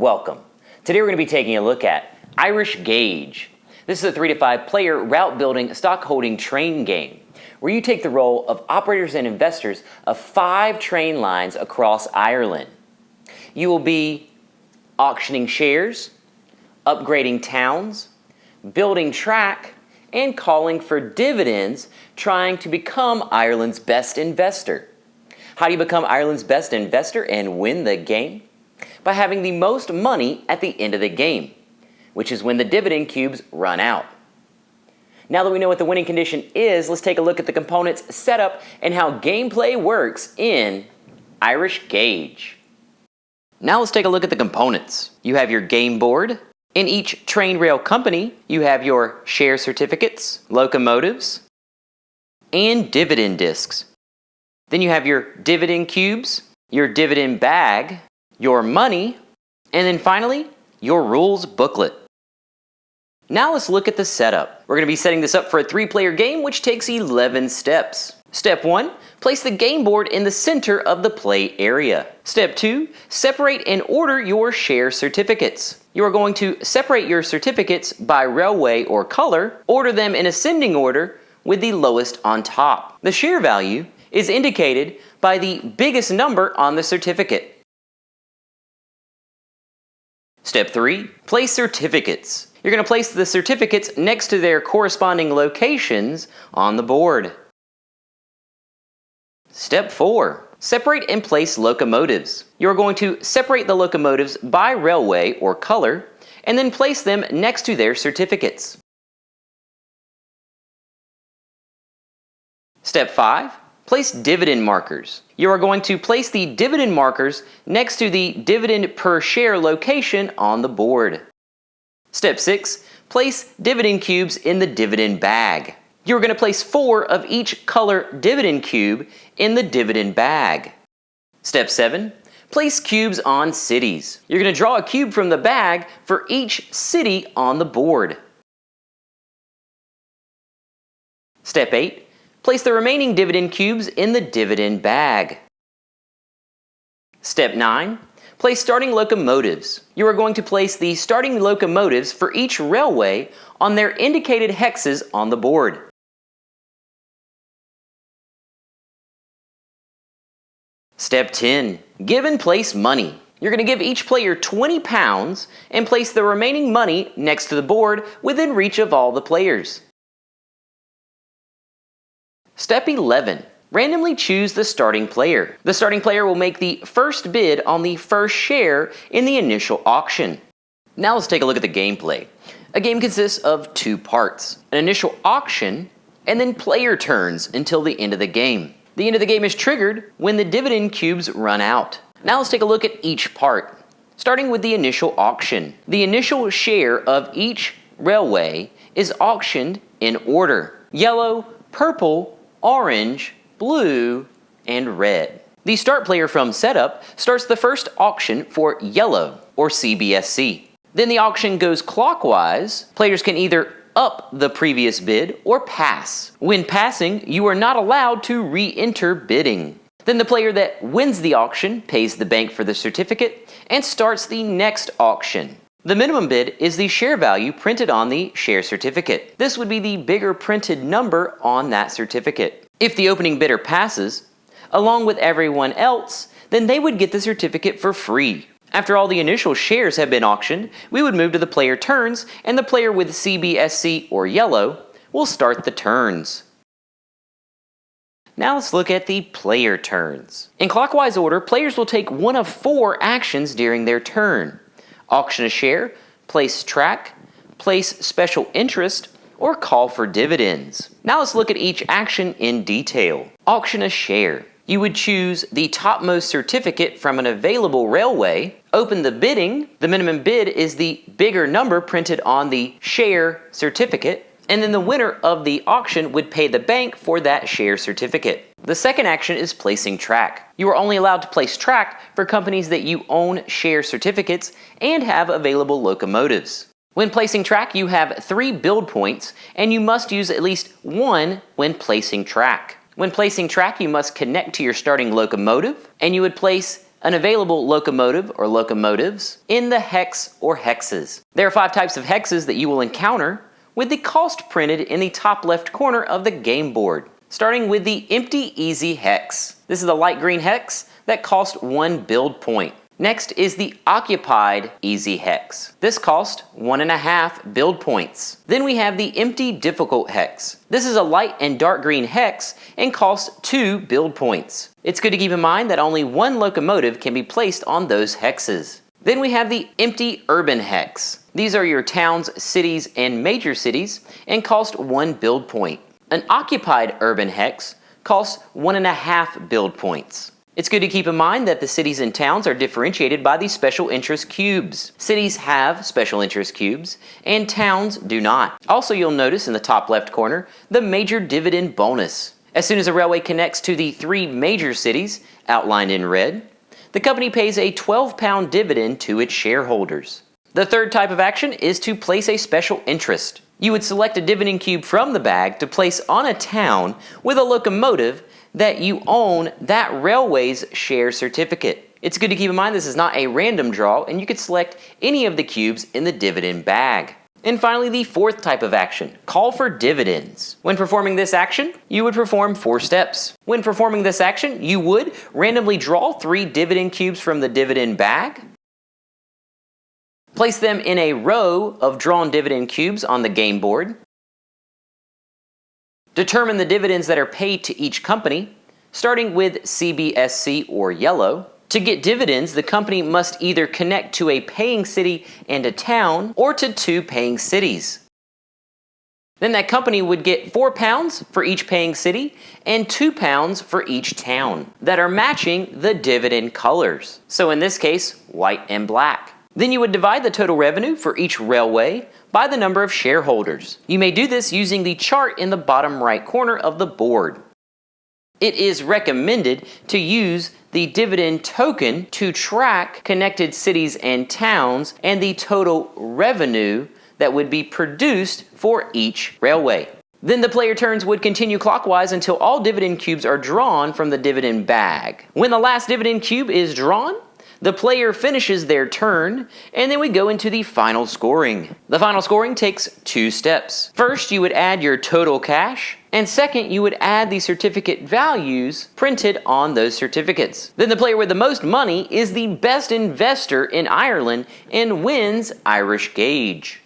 welcome. Today we're going to be taking a look at Irish Gauge. This is a 3 to 5 player route building stock holding train game where you take the role of operators and investors of 5 train lines across Ireland. You will be auctioning shares, upgrading towns, building track, and calling for dividends, trying to become Ireland's best investor. How do you become Ireland's best investor and win the game? By having the most money at the end of the game, which is when the dividend cubes run out. Now that we know what the winning condition is, let's take a look at the components, setup, and how gameplay works in Irish Gauge. Now let's take a look at the components. You have your game board. In each train rail company, you have your share certificates, locomotives, and dividend discs. Then you have your dividend cubes, your dividend bag, your money, and then finally, your rules booklet. Now let's look at the setup. We're going to be setting this up for a 3-player game, which takes 11 steps. Step 1, place the game board in the center of the play area. Step 2, separate and order your share certificates. You are going to separate your certificates by railway or color, order them in ascending order with the lowest on top. The share value is indicated by the biggest number on the certificate. Step 3, place certificates. You're going to place the certificates next to their corresponding locations on the board. Step 4, separate and place locomotives. You're going to separate the locomotives by railway or color and then place them next to their certificates. Step 5, place dividend markers. You are going to place the dividend markers next to the dividend per share location on the board. Step 6, place dividend cubes in the dividend bag. You're going to place 4 of each color dividend cube in the dividend bag. Step 7, place cubes on cities. You're going to draw a cube from the bag for each city on the board. Step 8, place the remaining dividend cubes in the dividend bag. Step 9, place starting locomotives. You are going to place the starting locomotives for each railway on their indicated hexes on the board. Step 10, give and place money. You're going to give each player 20 pounds and place the remaining money next to the board within reach of all the players. Step 11, randomly choose the starting player. The starting player will make the first bid on the first share in the initial auction. Now let's take a look at the gameplay. A game consists of 2 parts, an initial auction and then player turns until the end of the game. The end of the game is triggered when the dividend cubes run out. Now let's take a look at each part, starting with the initial auction. The initial share of each railway is auctioned in order: yellow, purple, orange, blue, and red. The start player from setup starts the first auction for yellow, or CBSC. Then the auction goes clockwise. Players can either up the previous bid or pass. When passing, you are not allowed to re-enter bidding. Then the player that wins the auction pays the bank for the certificate and starts the next auction. The minimum bid is the share value printed on the share certificate. This would be the bigger printed number on that certificate. If the opening bidder passes, along with everyone else, then they would get the certificate for free. After all the initial shares have been auctioned, we would move to the player turns, and the player with CBSC or yellow will start the turns. Now let's look at the player turns. In clockwise order, players will take one of 4 actions during their turn: auction a share, place track, place special interest, or call for dividends. Now let's look at each action in detail. Auction a share. You would choose the topmost certificate from an available railway, open the bidding. The minimum bid is the bigger number printed on the share certificate, and then the winner of the auction would pay the bank for that share certificate. The second action is placing track. You are only allowed to place track for companies that you own share certificates and have available locomotives. When placing track, you have 3 build points, and you must use at least 1 when placing track. When placing track, you must connect to your starting locomotive, and you would place an available locomotive or locomotives in the hex or hexes. There are 5 types of hexes that you will encounter, with the cost printed in the top left corner of the game board. Starting with the Empty Easy hex. This is the light green hex that costs 1 build point. Next is the Occupied Easy hex. This costs 1.5 build points. Then we have the Empty Difficult hex. This is a light and dark green hex and costs 2 build points. It's good to keep in mind that only 1 locomotive can be placed on those hexes. Then we have the Empty Urban hex. These are your towns, cities, and major cities and cost 1 build point. An Occupied Urban hex costs 1.5 build points. It's good to keep in mind that the cities and towns are differentiated by the special interest cubes. Cities have special interest cubes, and towns do not. Also, you'll notice in the top left corner, the major dividend bonus. As soon as a railway connects to the 3 major cities, outlined in red, the company pays a £12 dividend to its shareholders. The third type of action is to place a special interest. You would select a dividend cube from the bag to place on a town with a locomotive that you own that railway's share certificate. It's good to keep in mind this is not a random draw, and you could select any of the cubes in the dividend bag. And finally, the fourth type of action, call for dividends. When performing this action, you would perform 4 steps. When performing this action, you would randomly draw 3 dividend cubes from the dividend bag, place them in a row of drawn dividend cubes on the game board, determine the dividends that are paid to each company, starting with CBSC or yellow. To get dividends, the company must either connect to a paying city and a town, or to 2 paying cities. Then that company would get £4 for each paying city and £2 for each town that are matching the dividend colors. So in this case, white and black. Then you would divide the total revenue for each railway by the number of shareholders. You may do this using the chart in the bottom right corner of the board. It is recommended to use the dividend token to track connected cities and towns and the total revenue that would be produced for each railway. Then the player turns would continue clockwise until all dividend cubes are drawn from the dividend bag. When the last dividend cube is drawn, the player finishes their turn, and then we go into the final scoring. The final scoring takes 2 steps. First, you would add your total cash, and second, you would add the certificate values printed on those certificates. Then the player with the most money is the best investor in Ireland and wins Irish Gauge.